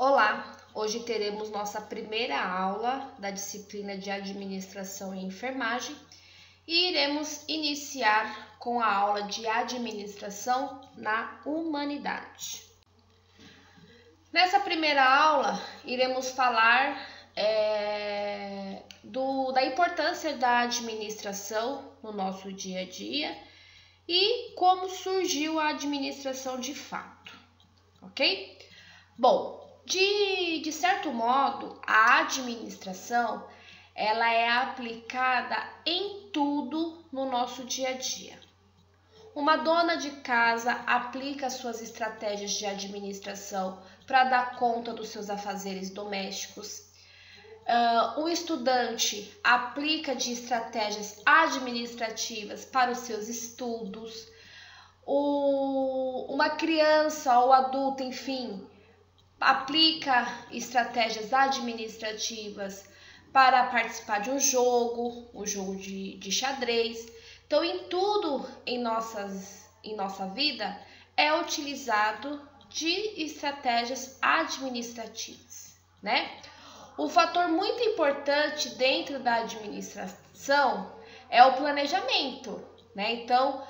Olá, hoje teremos nossa primeira aula da disciplina de Administração e Enfermagem e iremos iniciar com a aula de Administração na Humanidade. Nessa primeira aula, iremos falar da importância da administração no nosso dia a dia e como surgiu a administração de fato, ok? Bom, de certo modo, a administração ela é aplicada em tudo no nosso dia a dia. Uma dona de casa aplica suas estratégias de administração para dar conta dos seus afazeres domésticos. O estudante aplica de estratégias administrativas para os seus estudos. Uma criança ou adulto, enfim, aplica estratégias administrativas para participar de um jogo de xadrez. Então, em tudo em nossa vida é utilizado de estratégias administrativas, né? Um fator muito importante dentro da administração é o planejamento, né? Então,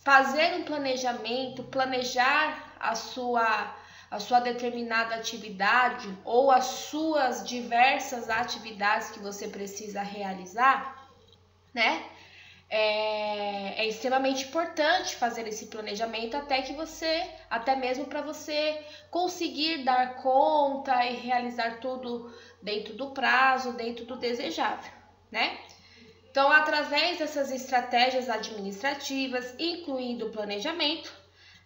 fazer um planejamento, planejar a sua determinada atividade ou as suas diversas atividades que você precisa realizar, né? É extremamente importante fazer esse planejamento até mesmo para você conseguir dar conta e realizar tudo dentro do prazo, dentro do desejável, né? Então, através dessas estratégias administrativas, incluindo o planejamento,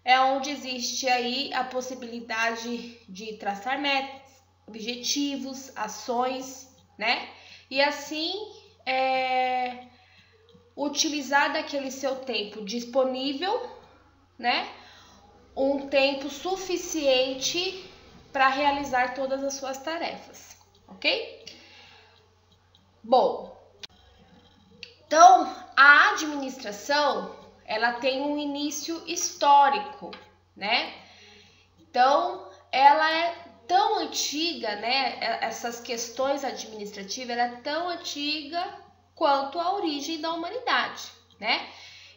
é onde existe aí a possibilidade de traçar metas, objetivos, ações, né? E assim, utilizar daquele seu tempo disponível, né? Um tempo suficiente para realizar todas as suas tarefas, ok? Bom, então a administração ela tem um início histórico, né? Então, ela é tão antiga, né? Essas questões administrativas, ela é tão antiga quanto a origem da humanidade, né?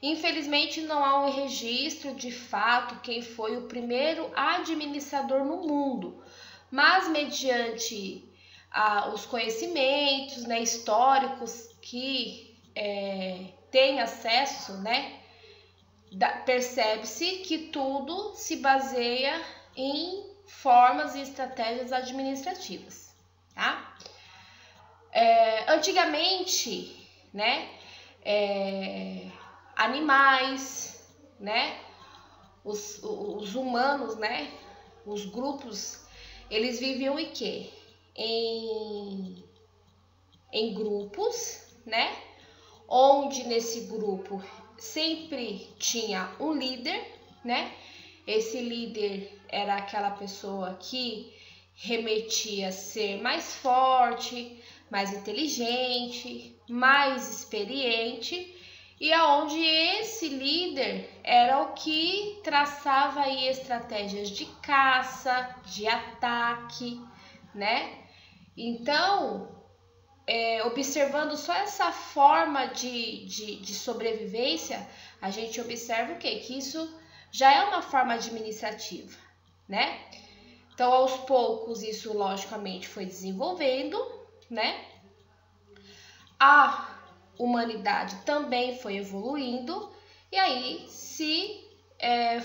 Infelizmente, não há um registro de fato quem foi o primeiro administrador no mundo, mas mediante os conhecimentos, né, históricos que tem acesso, né? Percebe-se que tudo se baseia em formas e estratégias administrativas, tá? Antigamente, né, animais, né, os humanos, né, os grupos, eles viviam em quê? Em grupos, né, onde nesse grupo sempre tinha um líder, né? Esse líder era aquela pessoa que remetia a ser mais forte, mais inteligente, mais experiente, e aonde esse líder era o que traçava aí estratégias de caça, de ataque, né? Então, observando só essa forma de sobrevivência, a gente observa o quê? Que isso já é uma forma administrativa, né? Então, aos poucos, isso logicamente foi desenvolvendo, né? A humanidade também foi evoluindo e aí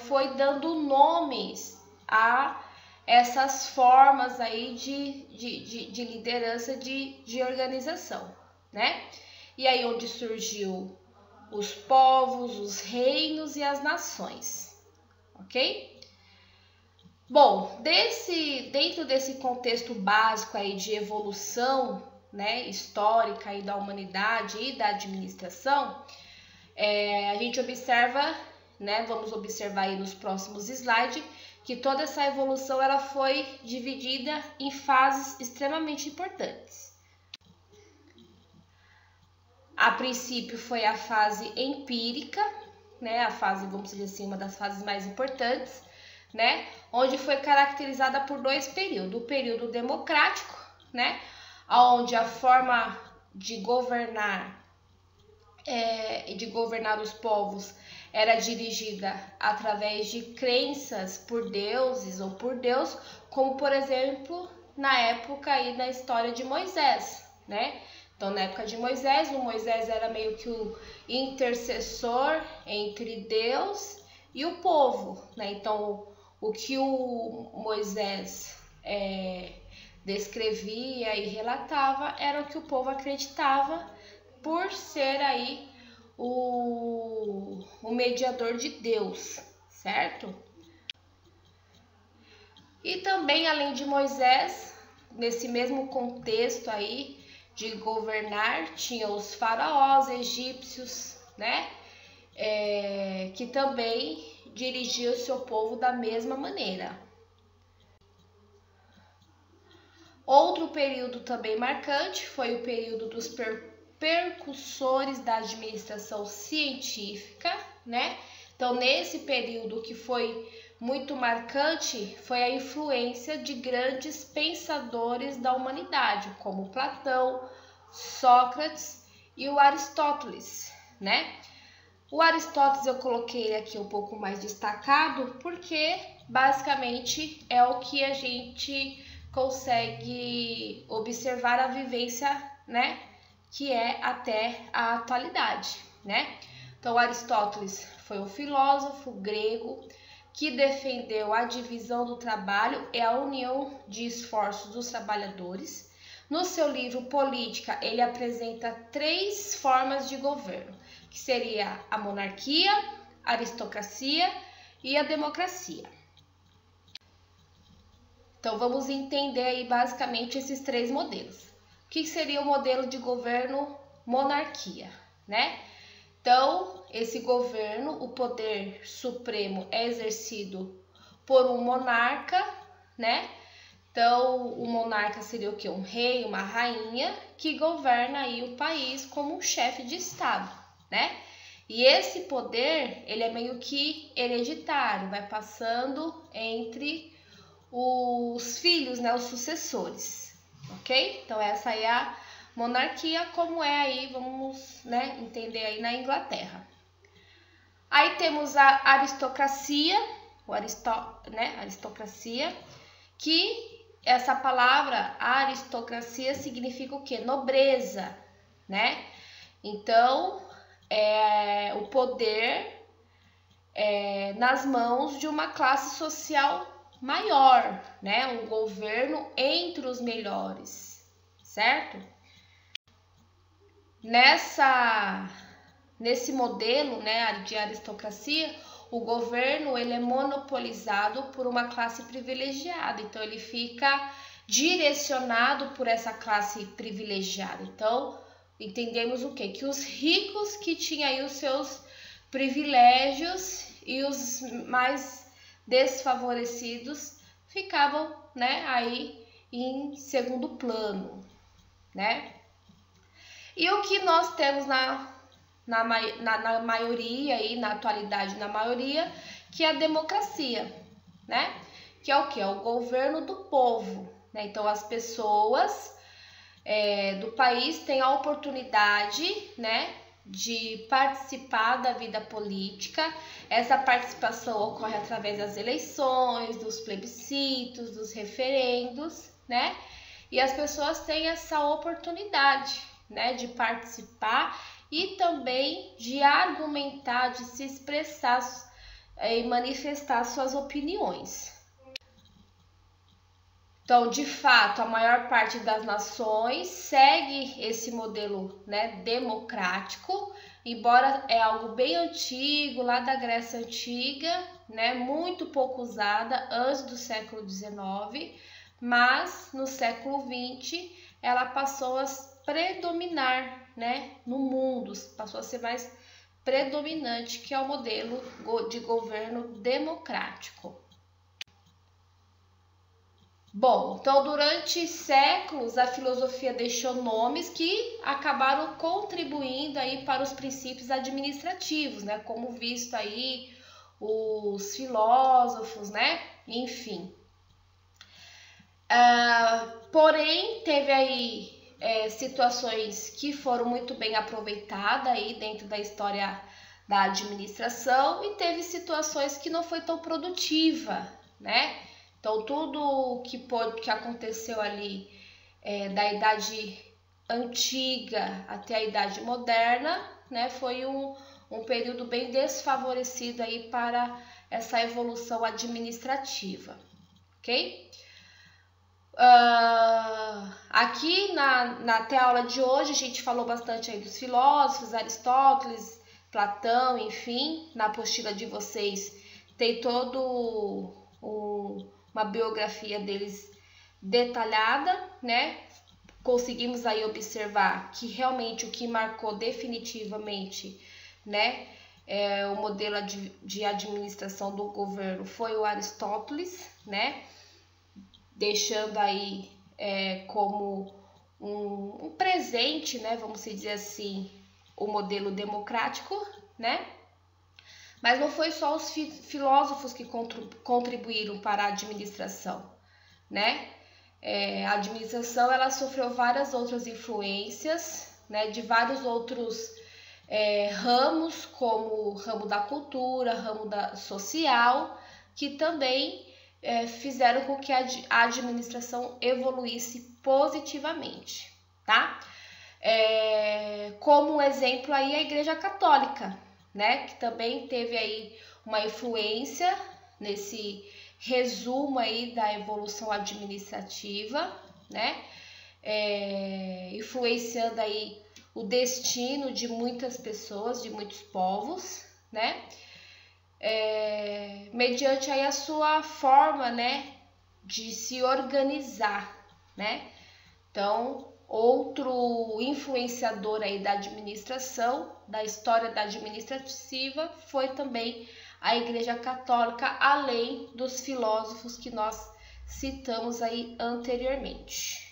foi dando nomes a essas formas aí de liderança de organização, né? E aí onde surgiu os povos, os reinos e as nações, ok? Bom, dentro desse contexto básico aí de evolução, né, histórica aí da humanidade e da administração, a gente observa, né, vamos observar aí nos próximos slides, que toda essa evolução ela foi dividida em fases extremamente importantes. A princípio foi a fase empírica, né, a fase, vamos dizer assim, uma das fases mais importantes. né? Onde foi caracterizada por dois períodos. O período democrático, né? Onde a forma de governar os povos era dirigida através de crenças por deuses ou por Deus, como por exemplo na época aí da história de Moisés, né? Então, na época de Moisés, o Moisés era meio que o intercessor entre Deus e o povo, né? Então, o que o Moisés descrevia e relatava era o que o povo acreditava, por ser aí o mediador de Deus, certo? E também, além de Moisés, nesse mesmo contexto aí de governar, tinha os faraós egípcios, né? Que também dirigiam o seu povo da mesma maneira. Outro período também marcante foi o período dos percussores da administração científica, né? Então, nesse período, o que foi muito marcante foi a influência de grandes pensadores da humanidade, como Platão, Sócrates e o Aristóteles, né? O Aristóteles eu coloquei ele aqui um pouco mais destacado porque basicamente é o que a gente consegue observar a vivência, né, que é até a atualidade, né? Então, Aristóteles foi um filósofo grego que defendeu a divisão do trabalho e a união de esforços dos trabalhadores. No seu livro Política, ele apresenta 3 formas de governo, que seria a monarquia, a aristocracia e a democracia. Então, vamos entender aí basicamente esses 3 modelos. O que seria o modelo de governo monarquia, né? Então, esse governo, o poder supremo é exercido por um monarca, né? Então, o monarca seria o quê? Um rei, uma rainha, que governa aí o país como um chefe de estado, né? E esse poder, ele é meio que hereditário, vai passando entre os filhos, né? Os sucessores, ok? Então, essa aí é a monarquia, como é aí, vamos, né, entender aí na Inglaterra. Aí temos a aristocracia, aristocracia, que essa palavra aristocracia significa o quê? Nobreza, né? Então, o poder nas mãos de uma classe social maior, né? Um governo entre os melhores, certo? Nesse modelo, né, de aristocracia, o governo ele é monopolizado por uma classe privilegiada, então ele fica direcionado por essa classe privilegiada. Então, entendemos o quê? Que os ricos que tinham aí os seus privilégios e os mais desfavorecidos ficavam, né, aí em segundo plano, né? E o que nós temos na maioria aí, na atualidade, na maioria, que é a democracia, né? Que é o que? É o governo do povo, né? Então, as pessoas do país têm a oportunidade, né, de participar da vida política. Essa participação ocorre através das eleições, dos plebiscitos, dos referendos, né? E as pessoas têm essa oportunidade, né, de participar e também de argumentar, de se expressar e manifestar suas opiniões. Então, de fato, a maior parte das nações segue esse modelo, né, democrático, embora é algo bem antigo, lá da Grécia Antiga, né, muito pouco usada antes do século XIX, mas no século XX ela passou a predominar, né, no mundo, passou a ser mais predominante, que é o modelo de governo democrático. Bom, então durante séculos a filosofia deixou nomes que acabaram contribuindo aí para os princípios administrativos, né, como visto aí os filósofos, né? Enfim. Porém, teve aí situações que foram muito bem aproveitadas aí dentro da história da administração e teve situações que não foi tão produtiva, né? Então, tudo que aconteceu ali da Idade Antiga até a Idade Moderna, né, foi um período bem desfavorecido aí para essa evolução administrativa, ok? Aqui até a aula de hoje a gente falou bastante aí dos filósofos, Aristóteles, Platão, enfim. Na apostila de vocês tem todo uma biografia deles detalhada, né? Conseguimos aí observar que realmente o que marcou definitivamente, né, o modelo de administração do governo foi o Aristóteles, né? Deixando aí como um presente, né, vamos dizer assim, o modelo democrático, né? Mas não foi só os filósofos que contribuíram para a administração, né? A administração ela sofreu várias outras influências, né, de vários outros ramos, como o ramo da cultura, ramo social, que também fizeram com que a administração evoluísse positivamente, tá? Como um exemplo aí a Igreja Católica, né, que também teve aí uma influência nesse resumo aí da evolução administrativa, né, influenciando aí o destino de muitas pessoas, de muitos povos, né, mediante aí a sua forma, né, de se organizar, né. Então, outro influenciador aí da administração, da história da administrativa, foi também a Igreja Católica, além dos filósofos que nós citamos aí anteriormente.